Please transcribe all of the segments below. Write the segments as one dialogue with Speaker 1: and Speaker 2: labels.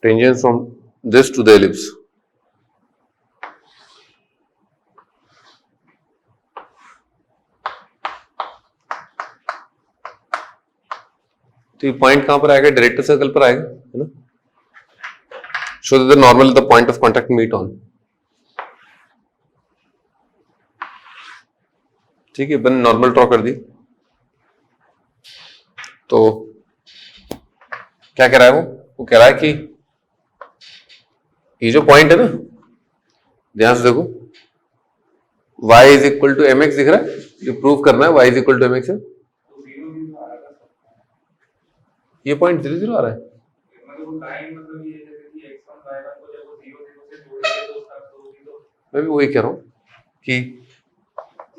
Speaker 1: tangent from this to the ellipse. तो ये point कहां पर आएगा? डायरेक्टर सर्कल पर आएगा, है ना? Show that the normal the point of contact meet on. ठीक है, अपन नॉर्मल ड्रॉ कर दी. तो क्या कह रहा है वो कह रहा है कि ये जो पॉइंट है ना, ध्यान से देखो, y is equal to m x दिख रहा है. ये प्रूव करना है y is equal to m x है. ये पॉइंट 0 0 आ रहा है. मैं भी वही कह रहा हूं कि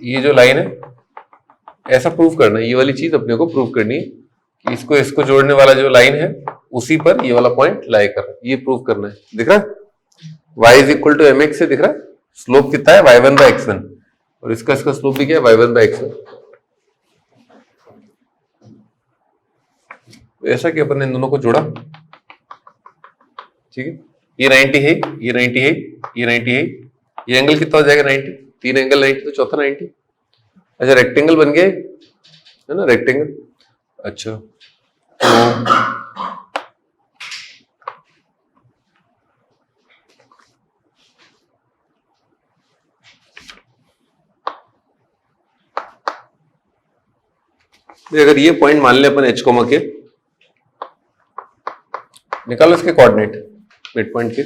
Speaker 1: ये जो लाइन है, ऐसा प्रूव करना है. ये वाली चीज अपने को प्रूव करनी है कि इसको जोड़ने वाला जो लाइन है उसी पर ये वाला पॉइंट लाई कर रहा है. ये प्रूव करना है. दिख रहा है y is equal to m x से, दिख रहा है. स्लोप कितना है? y1 बाय x1, और इसका स्लोप भी क्या है? y1 by x1. ऐसा कि अपन ने इन दोनों को जोड़ा. ठीक है, ये 90 है, ये 90 है, ये 90 है. ये एंगल कितना हो जाएगा? 90. तीन एंगल 90 तो चौथा 90. अच्छा, रेक्टेंगल बन गया है ना, रेक्टेंगल. अच्छा, तो अगर ये पॉइंट मान ले अपन h कोमा के, निकालो इसके कोऑर्डिनेट मिड पॉइंट के.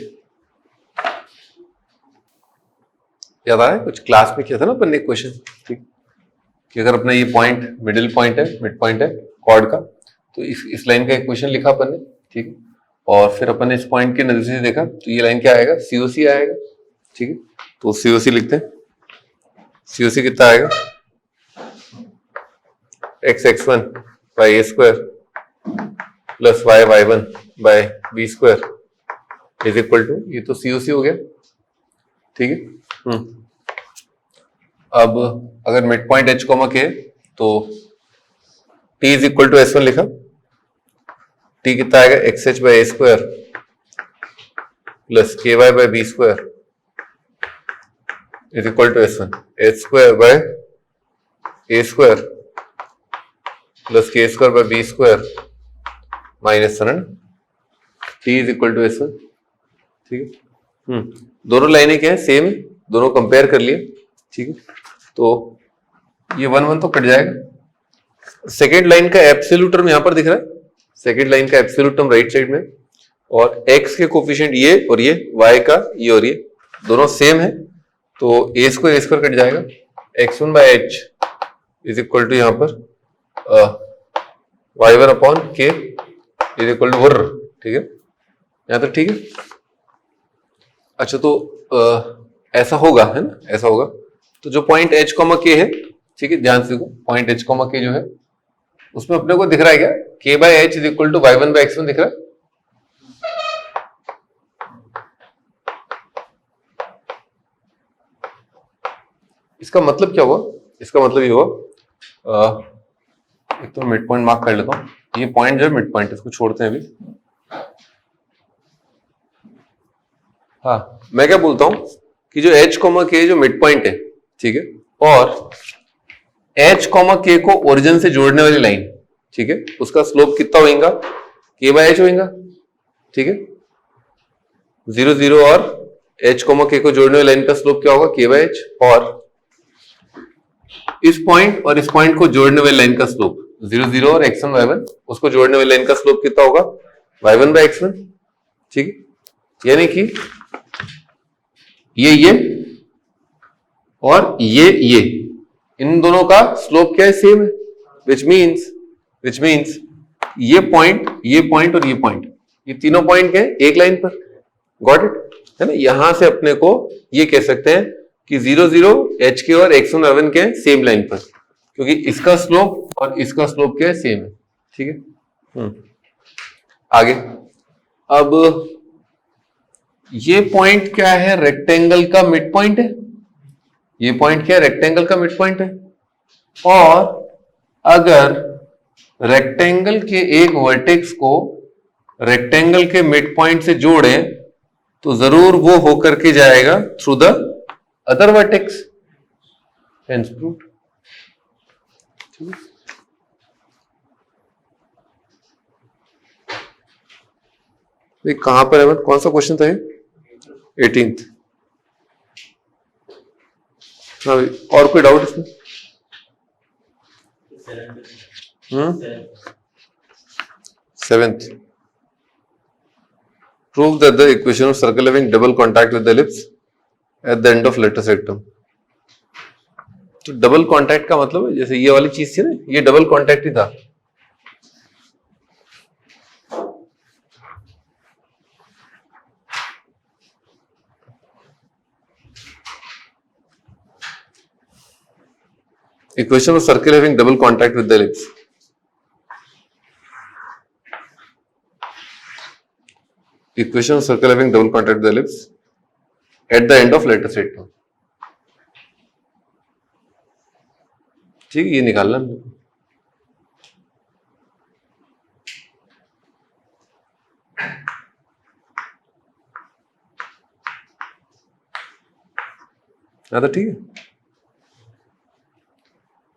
Speaker 1: याद आया? कुछ क्लास में किया था ना अपन ने क्वेश्चन. ठीक, कि अगर अपना ये पॉइंट मिडिल पॉइंट है, मिड पॉइंट है कॉर्ड का, तो इस लाइन का इक्वेशन लिखा अपन ने. ठीक, और फिर अपन ने इस पॉइंट के नजर से देखा तो ये लाइन क्या आएगा? COC आएगा. ठीक है, तो COC लिखते हैं. COC कितना आएगा? x(x1) by a square plus y(y1) by b square is equal to, ये तो COC हो गया. ठीक है. अब अगर मिड पॉइंट h कोमा के, तो t is equal to s1 लिखा. t कितना आएगा? xh by a square plus ky by b square is equal to s1. h square by a square plus k square by b square minus one. t is equal to s1. ठीक है. दोनों लाइनें क्या है? Same है. दोनों compare कर लिए. ठीक है, तो ये 1 1 तो कट जाएगा. सेकेंड लाइन का एब्सोल्यूट टर्म यहां पर दिख रहा है. सेकेंड लाइन का एब्सोल्यूट टर्म राइट साइड में, और x के कोफिशिएंट ये और ये, y का ये और ये दोनों सेम है. तो a स्क्वायर कट जाएगा. x1 by h is equal to यहां पर y1 upon k is equal to 4. ठीक है, यहां तक ठीक है. अच्छा, तो ऐसा होगा, है ना, ऐसा होगा. तो जो पॉइंट h कोमा k है, ठीक है, ध्यान से देखो, पॉइंट h कोमा k जो है उसमें अपने को दिख रहा है क्या? k by h is equal to y1 by x1 दिख रहा है. इसका मतलब क्या हुआ? इसका मतलब ये हुआ, एक तो मिड पॉइंट मार्क कर लेता हूं. ये पॉइंट जो है मिड पॉइंट, इसको छोड़ते हैं अभी. हाँ, मैं क्या बोलता हूं कि जो h कोमा k जो मिड पॉइंट है, ठीक है, और h कोमा k को ओरिजिन से जोड़ने वाली लाइन, ठीक है, उसका स्लोप कितना होगा? k बाय h होगा. ठीक है, 0 0 और h कोमा k को जोड़ने वाली लाइन का स्लोप क्या होगा? k by h. और इस पॉइंट और इस पॉइंट को जोड़ने वाली लाइन का स्लोप 0 0 और x1 y1, उसको जोड़ने वाली लाइन का स्लोप कितना होगा? y1 by x1. ठीक है, यानी कि ये और ये इन दोनों का स्लोप क्या है? सेम है. विच मीन्स ये पॉइंट और ये पॉइंट, ये तीनों पॉइंट क्या है? एक लाइन पर. गॉट इट, है ना. यहां से अपने को ये कह सकते हैं कि 0 0 h और x1 y1 के सेम लाइन पर, क्योंकि इसका स्लोप और इसका स्लोप क्या है? सेम है. ठीक है. आगे, अब ये पॉइंट क्या है? रेक्टेंगल का मिड पॉइंट है. ये पॉइंट क्या है? रेक्टेंगल का मिड पॉइंट है. और अगर रेक्टेंगल के एक वर्टेक्स को रेक्टेंगल के मिड पॉइंट से जोड़े तो जरूर वो होकर के जाएगा through the other vertex, hence proved. कहां पर है, कौन सा क्वेश्चन था ये? 18th। हाँ, और कोई डाउट इसमें? 7th। Prove that the equation of circle having double contact with the ellipse at the end of lateral rectum। तो डबल कांटेक्ट का मतलब है जैसे ये वाली चीज थी ना, ये डबल कांटेक्ट ही था। Equation of circle having double contact with the ellipse। Equation of circle having double contact with the ellipse at the end of lateral rectum। ठीक है, ये निकालना हाँ, तो ठीक है।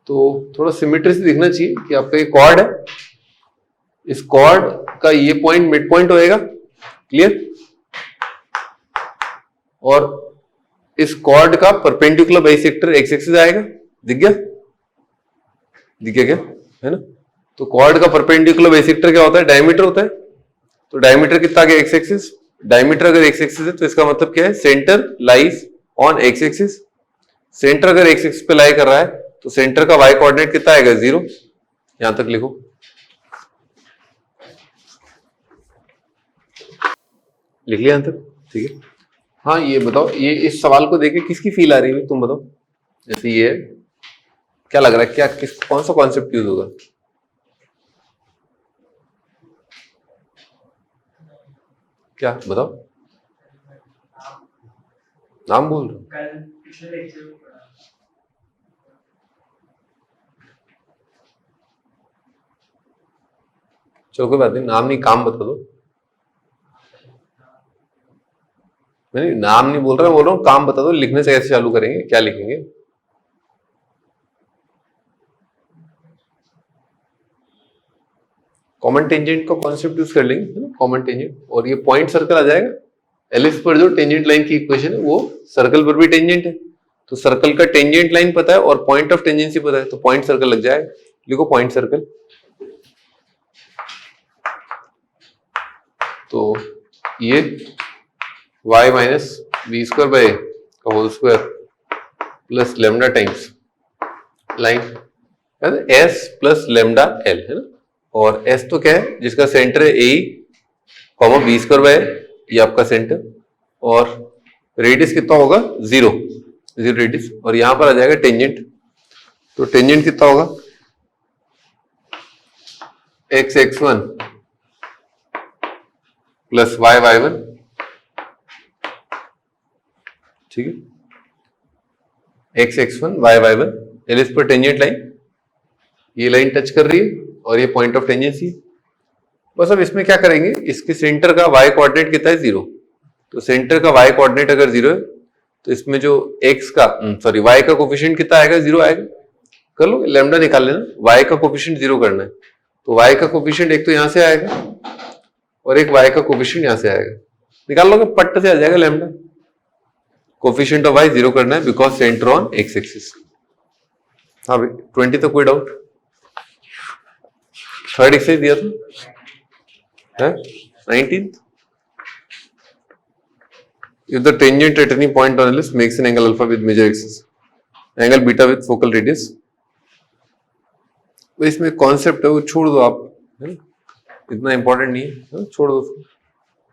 Speaker 1: तो थोड़ा सिमेट्री से दिखना चाहिए कि आपका ये कॉर्ड है, इस कॉर्ड का ये पॉइंट मिड पॉइंट होएगा, क्लियर? और इस कॉर्ड का परपेंडिकुलर बाइसेक्टर एक्स एक्सिस आएगा, दिख गया? दिख गया क्या, है ना? तो कॉर्ड का परपेंडिकुलर बाइसेक्टर क्या होता है? डायमीटर होता है। तो डायमीटर कितना आ गया? X axis. डायमीटर अगर एक्स एक्सिस है तो इसका मतलब क्या है? Centre lies on x axis. Centre अगर एक्स एक्सिस पे लाई कर रहा है तो सेंटर का वाई कोऑर्डिनेट कितना आएगा? 0। यहां तक लिखो। लिख लिया यहां तक? ठीक है। हाँ, ये बताओ, ये इस सवाल को देखे किसकी फील आ रही है, तुम बताओ। जैसे ये क्या लग रहा है, क्या कौन सा कॉन्सेप्ट यूज होगा? क्या बताओ, नाम बोल रहे हो? चलो कोई बात नहीं, नाम नहीं, काम बता दो। नहीं, नाम नहीं बोल रहा, बोल रहा हूँ काम बता दो। लिखने से कैसे चालू करेंगे, क्या लिखेंगे? कॉमन टेंजेंट का कॉन्सेप्ट यूज कर लेंगे, कॉमन टेंजेंट, और ये पॉइंट सर्कल आ जाएगा। एलिप्स पर जो टेंजेंट लाइन की इक्वेशन है वो सर्कल पर भी टेंजेंट है, तो सर्कल का टेंजेंट लाइन पता है और पॉइंट ऑफ टेंजेंसी पता है, तो पॉइंट सर्कल लग जाएगा। लिखो पॉइंट सर्कल। तो ये y minus B square by का whole square plus lambda times line S plus lambda L है ना। और एस तो क्या है? जिसका सेंटर है ए कॉमा बी स्क्वायर बाय ये आपका सेंटर, और रेडियस कितना होगा? 0 रेडियस, और यहां पर आ जाएगा टेंजेंट। तो टेंजेंट कितना होगा? X x1 plus y y1, ठीक है? X x1 y y1, ellipse पर टेंजेंट लाइन, ये लाइन टच कर रही है और ये पॉइंट ऑफ टेंजेंसी। बस अब इसमें क्या करेंगे, इसके सेंटर का y कोऑर्डिनेट कितना है? 0। तो सेंटर का y कोऑर्डिनेट अगर 0 है तो इसमें जो x का y का कोफिशिएंट कितना आएगा? 0 आएगा। कर लो, लैम्डा निकाल लेना, y का कोफिशिएंट 0 करना है। तो y का कोफिशिएंट एक तो यहां से आएगा और एक y का कोफिशिएंट यहां से आएगा, निकाल लोगे, पट्ट से आ जाएगा लैम्डा। कोफिशिएंट ऑफ y 0 करना है because centre on x axis. हाँ भाई, 20 तक कोई डाउट? थर्ड एक्सरसाइज दिया था, 19th। If the tangent at any point on ellipse makes an angle alpha with major axis, angle beta with focal radius, तो इसमें कॉन्सेप्ट है वो छोड़ दो आप, है ना, इतना इंपॉर्टेंट नहीं है, छोड़ दो उसको।